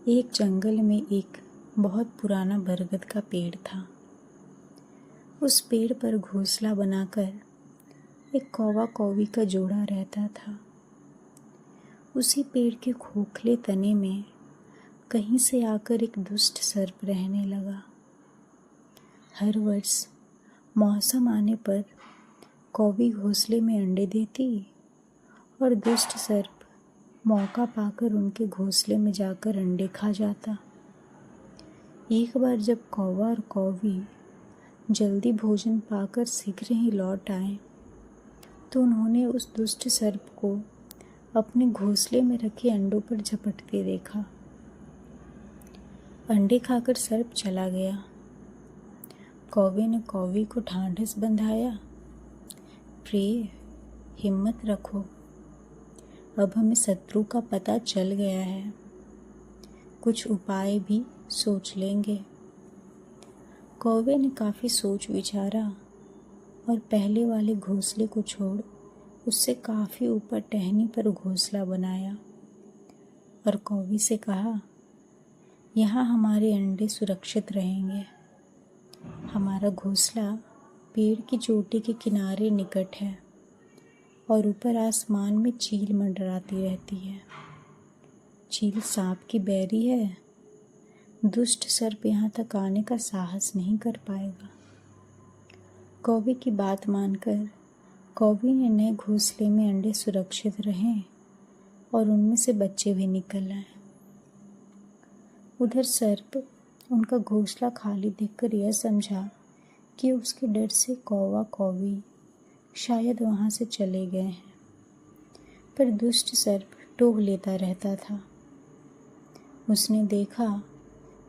एक जंगल में एक बहुत पुराना बरगद का पेड़ था। उस पेड़ पर घोंसला बनाकर एक कौवा कौवी का जोड़ा रहता था। उसी पेड़ के खोखले तने में कहीं से आकर एक दुष्ट सर्प रहने लगा। हर वर्ष मौसम आने पर कौवी घोंसले में अंडे देती और दुष्ट सर्प मौका पाकर उनके घोंसले में जाकर अंडे खा जाता। एक बार जब कौवा और कौवी जल्दी भोजन पाकर शीघ्र ही लौट आए तो उन्होंने उस दुष्ट सर्प को अपने घोंसले में रखे अंडों पर झपटते देखा। अंडे खाकर सर्प चला गया। कौवे ने कौवी को ढांढस बंधाया, प्रिय, हिम्मत रखो, अब हमें शत्रु का पता चल गया है, कुछ उपाय भी सोच लेंगे। कौवे ने काफ़ी सोच विचारा और पहले वाले घोंसले को छोड़ उससे काफ़ी ऊपर टहनी पर घोंसला बनाया और कौवी से कहा, यहाँ हमारे अंडे सुरक्षित रहेंगे। हमारा घोंसला पेड़ की चोटी के किनारे निकट है और ऊपर आसमान में चील मंडराती रहती है। चील सांप की बैरी है। दुष्ट सर्प यहाँ तक आने का साहस नहीं कर पाएगा। कौवे की बात मानकर कौवी ने नए घोंसले में अंडे सुरक्षित रहें और उनमें से बच्चे भी निकल आए। उधर सर्प उनका घोंसला खाली देखकर यह समझा कि उसके डर से कौवा कौवी शायद वहाँ से चले गए हैं, पर दुष्ट सर्प टोह लेता रहता था। उसने देखा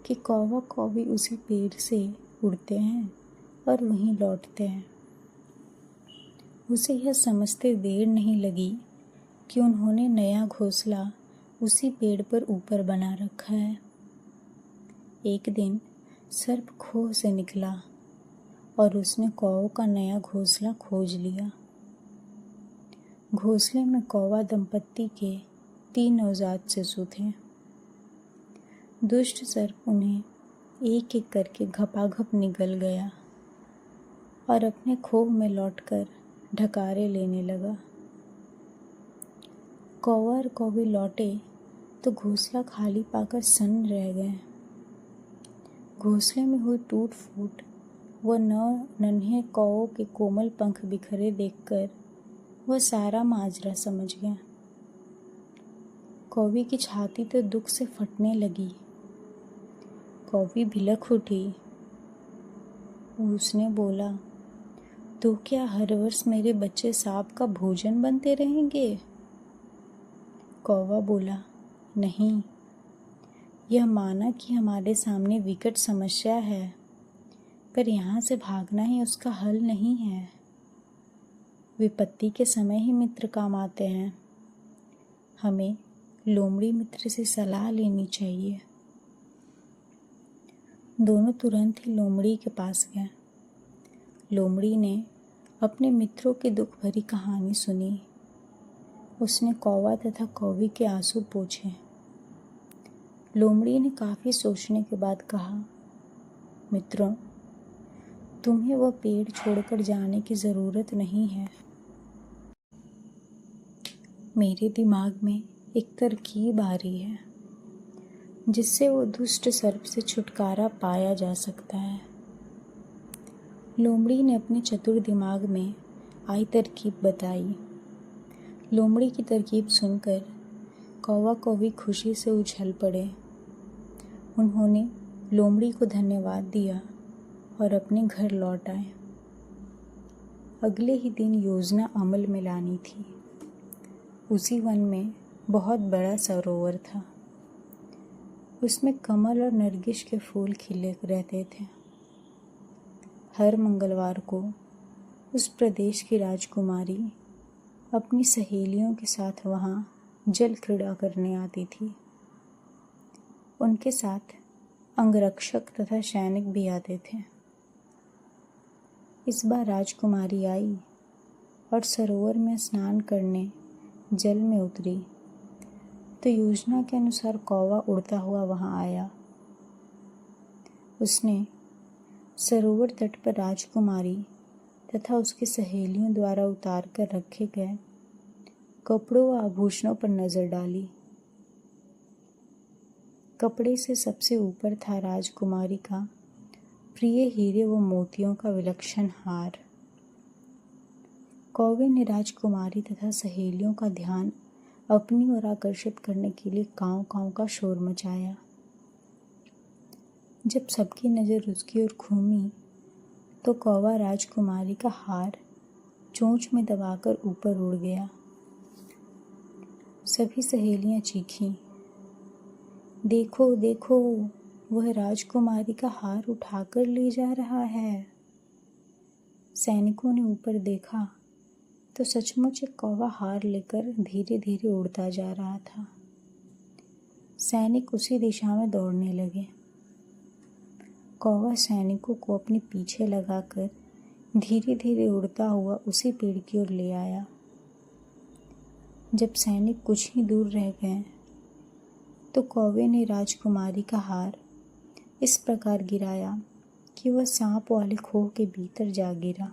कि कौवा कौवी उसी पेड़ से उड़ते हैं और वहीं लौटते हैं। उसे यह समझते देर नहीं लगी कि उन्होंने नया घोंसला उसी पेड़ पर ऊपर बना रखा है। एक दिन सर्प खोह से निकला और उसने कौवे का नया घोंसला खोज लिया। घोंसले में कौवा दंपत्ति के 3 नवजात शिशु थे। दुष्ट सर्प उन्हें एक एक करके घपाघप निगल गया और अपने खोह में लौटकर ढकारे लेने लगा। कौवा और कौवी लौटे तो घोंसला खाली पाकर सन्न रह गए। घोंसले में हुई टूट फूट व नन्हे कौवों के कोमल पंख बिखरे देखकर वह सारा माजरा समझ गया। कौवी की छाती तो दुख से फटने लगी। कौवी भिलक उठी। उसने बोला, तो क्या हर वर्ष मेरे बच्चे सांप का भोजन बनते रहेंगे? कौवा बोला, नहीं, यह माना कि हमारे सामने विकट समस्या है, पर यहाँ से भागना ही उसका हल नहीं है। विपत्ति के समय ही मित्र काम आते हैं। हमें लोमड़ी मित्र से सलाह लेनी चाहिए। दोनों तुरंत ही लोमड़ी के पास गए। लोमड़ी ने अपने मित्रों की दुख भरी कहानी सुनी। उसने कौवा तथा कौवी के आंसू पोंछे। लोमड़ी ने काफ़ी सोचने के बाद कहा, मित्रों, तुम्हें वह पेड़ छोड़कर जाने की ज़रूरत नहीं है। मेरे दिमाग में एक तरकीब आ रही है जिससे वो दुष्ट सर्प से छुटकारा पाया जा सकता है। लोमड़ी ने अपने चतुर दिमाग में आई तरकीब बताई। लोमड़ी की तरकीब सुनकर कौवा कौवी खुशी से उछल पड़े। उन्होंने लोमड़ी को धन्यवाद दिया और अपने घर लौट आए। अगले ही दिन योजना अमल में लानी थी। उसी वन में बहुत बड़ा सरोवर था। उसमें कमल और नरगिस के फूल खिले रहते थे। हर मंगलवार को उस प्रदेश की राजकुमारी अपनी सहेलियों के साथ वहाँ जल क्रीड़ा करने आती थी। उनके साथ अंगरक्षक तथा सैनिक भी आते थे। इस बार राजकुमारी आई और सरोवर में स्नान करने जल में उतरी तो योजना के अनुसार कौवा उड़ता हुआ वहां आया। उसने सरोवर तट पर राजकुमारी तथा उसकी सहेलियों द्वारा उतार कर रखे गए कपड़ों व आभूषणों पर नजर डाली। कपड़े से सबसे ऊपर था राजकुमारी का प्रिय हीरे व मोतियों का विलक्षण हार। कौवे ने राजकुमारी तथा सहेलियों का ध्यान अपनी ओर आकर्षित करने के लिए कांव कांव का शोर मचाया। जब सबकी नज़र उसकी ओर घूमी तो कौवा राजकुमारी का हार चोंच में दबाकर ऊपर उड़ गया। सभी सहेलियां चीखीं, देखो देखो, वह राजकुमारी का हार उठाकर ले जा रहा है। सैनिकों ने ऊपर देखा तो सचमुच एक कौवा हार लेकर धीरे धीरे उड़ता जा रहा था। सैनिक उसी दिशा में दौड़ने लगे। कौवा सैनिकों को अपने पीछे लगाकर धीरे धीरे उड़ता हुआ उसी पेड़ की ओर ले आया। जब सैनिक कुछ ही दूर रह गए तो कौवे ने राजकुमारी का हार इस प्रकार गिराया कि वह सांप वाले खोह के भीतर जा गिरा।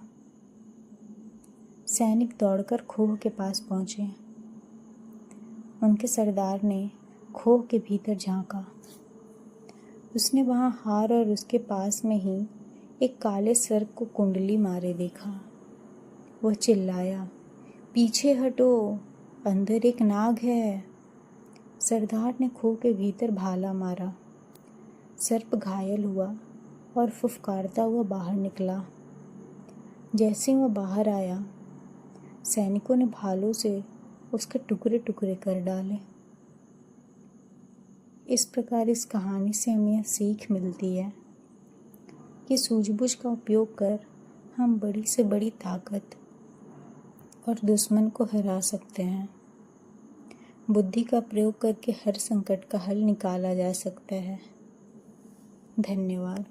सैनिक दौड़कर खोह के पास पहुंचे। उनके सरदार ने खोह के भीतर झांका। उसने वहां हार और उसके पास में ही एक काले सर्प को कुंडली मारे देखा। वह चिल्लाया, पीछे हटो, अंदर एक नाग है। सरदार ने खोह के भीतर भाला मारा। सर्प घायल हुआ और फुफकारता हुआ बाहर निकला। जैसे ही वह बाहर आया, सैनिकों ने भालों से उसके टुकड़े टुकड़े कर डाले। इस प्रकार इस कहानी से हमें यह सीख मिलती है कि सूझबूझ का उपयोग कर हम बड़ी से बड़ी ताकत और दुश्मन को हरा सकते हैं। बुद्धि का प्रयोग करके हर संकट का हल निकाला जा सकता है। धन्यवाद।